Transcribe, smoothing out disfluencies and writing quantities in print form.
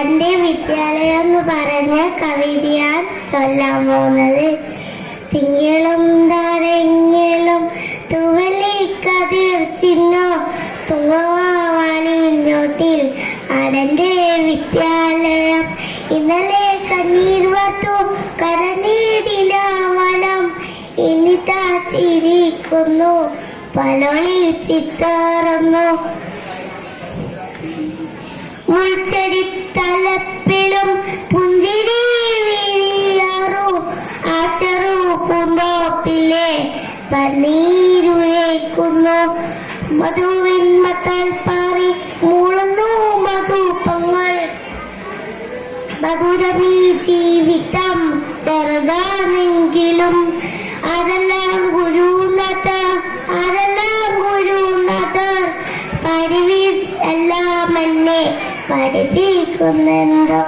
തന്റെ വിദ്യാലയം എന്ന് പറഞ്ഞ കവിതയാൻ ചൊല്ലാൻ പോകുന്നത്. തിങ്കളും താരങ്ങളും തുവലി കതിർ ചിഹ്നോ തുങ്ങവാണിഞ്ഞോട്ടിൽ അടന്റെ വിദ്യാലയം. ഇന്നലെ കണ്ണീർ വത്തു കരനീടിന വനം ഇന്നിതാ ചിരിക്കുന്നു പലൊളി ചിത്തറുന്നു. മുൾച്ചെടി തലപ്പിലും പുഞ്ചിരി വിരിയാറു ആ ചെറു പൂന്തോപ്പിലെ പനീരുരയ്ക്കുന്നു. മധുവിൻ മത്താൽ പാറി മൂളുന്നു മധുപങ്ങൾ. മധുരമീ ജീവിതം ചെറുതാണെങ്കിലും അതെല്ലാം ഗുരുനാഥർ എല്ലാം എന്നെ പഠിപ്പിക്കുന്നെന്തോ.